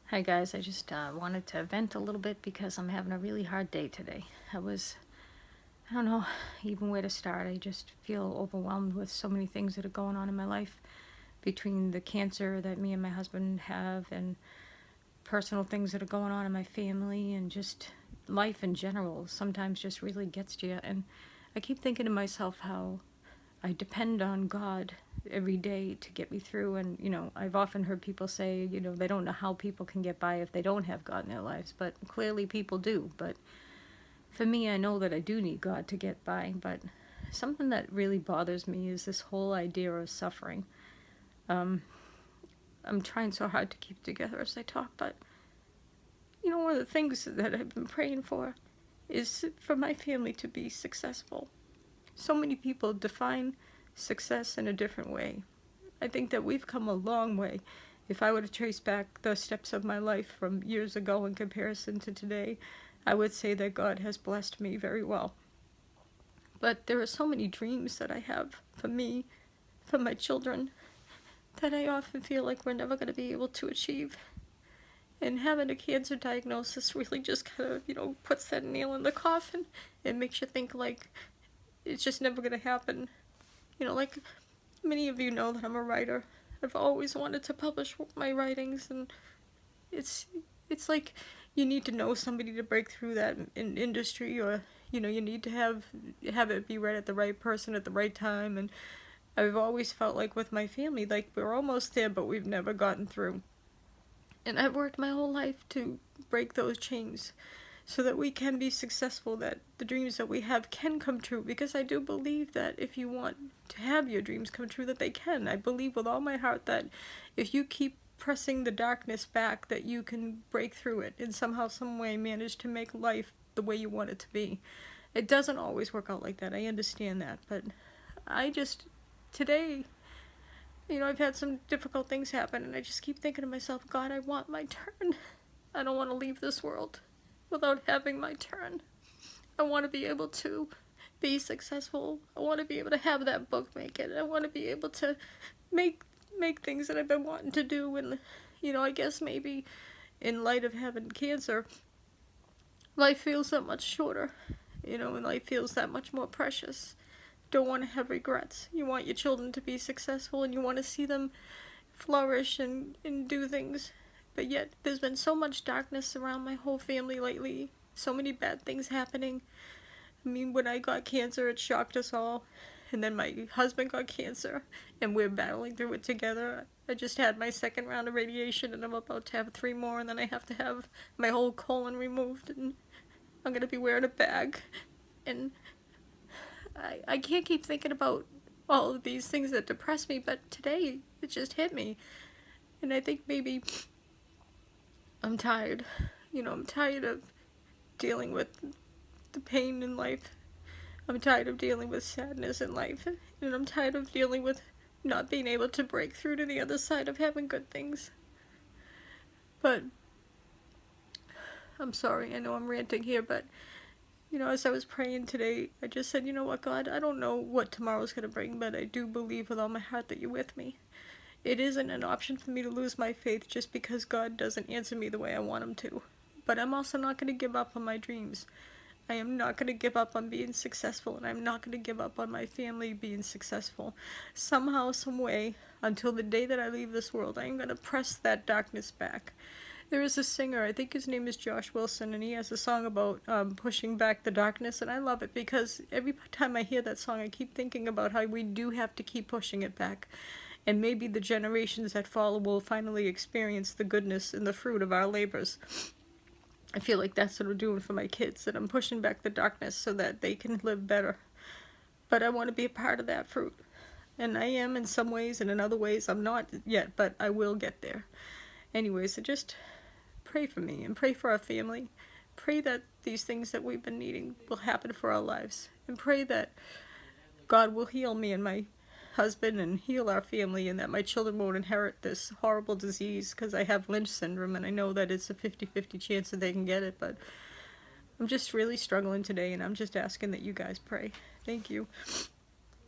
Hi guys, I just wanted to vent a little bit because I'm having a really hard day today. I don't know even where to start. I just feel overwhelmed with so many things that are going on in my life between the cancer that me and my husband have and personal things that are going on in my family and just life in general sometimes just really gets to you. And I keep thinking to myself how I depend on God every day to get me through. And, I've often heard people say, they don't know how people can get by if they don't have God in their lives. But clearly people do. But for me, I know that I do need God to get by. But something that really bothers me is this whole idea of suffering. I'm trying so hard to keep together as I talk, but, one of the things that I've been praying for is for my family to be successful. So many people define success in a different way. I think that we've come a long way. If I were to trace back the steps of my life from years ago in comparison to today, I would say that God has blessed me very well. But there are so many dreams that I have for me, for my children, that I often feel like we're never going to be able to achieve. And having a cancer diagnosis really just kind of, puts that nail in the coffin. It makes you think like it's just never going to happen. Like many of you know that I'm a writer. I've always wanted to publish my writings, and it's like you need to know somebody to break through that in industry, or you need to have it be read at the right person at the right time. And I've always felt like with my family, like we're almost there, but we've never gotten through. And I've worked my whole life to break those chains so that we can be successful, that the dreams that we have can come true, because I do believe that if you want to have your dreams come true, that they can. I believe with all my heart that if you keep pressing the darkness back, that you can break through it and somehow, some way manage to make life the way you want it to be. It doesn't always work out like that, I understand that, but today, I've had some difficult things happen, and I just keep thinking to myself, God, I want my turn. I don't want to leave this world without having my turn. I want to be able to be successful. I want to be able to have that book make it. I want to be able to make things that I've been wanting to do. And I guess maybe in light of having cancer, life feels that much shorter, and life feels that much more precious. Don't want to have regrets. You want your children to be successful, and you want to see them flourish and do things. But yet, there's been so much darkness around my whole family lately. So many bad things happening. I mean, when I got cancer, it shocked us all. And then my husband got cancer, and we're battling through it together. I just had my second round of radiation, and I'm about to have 3 more, and then I have to have my whole colon removed, and I'm going to be wearing a bag. And I can't keep thinking about all of these things that depress me, but today it just hit me. And I think maybe I'm tired. I'm tired of dealing with the pain in life. I'm tired of dealing with sadness in life. And I'm tired of dealing with not being able to break through to the other side of having good things. But I'm sorry, I know I'm ranting here, but as I was praying today, I just said, you know what, God, I don't know what tomorrow's going to bring, but I do believe with all my heart that you're with me. It isn't an option for me to lose my faith just because God doesn't answer me the way I want him to. But I'm also not going to give up on my dreams. I am not going to give up on being successful, and I'm not going to give up on my family being successful. Somehow, some way, until the day that I leave this world, I am going to press that darkness back. There is a singer, I think his name is Josh Wilson, and he has a song about pushing back the darkness, and I love it because every time I hear that song, I keep thinking about how we do have to keep pushing it back. And maybe the generations that follow will finally experience the goodness and the fruit of our labors. I feel like that's what I'm doing for my kids, that I'm pushing back the darkness so that they can live better. But I want to be a part of that fruit. And I am in some ways, and in other ways I'm not yet, but I will get there. Anyways, so just pray for me and pray for our family. Pray that these things that we've been needing will happen for our lives. And pray that God will heal me and my husband and heal our family, and that my children won't inherit this horrible disease, because I have Lynch syndrome, and I know that it's a 50-50 chance that they can get it, but I'm just really struggling today, and I'm just asking that you guys pray. Thank you.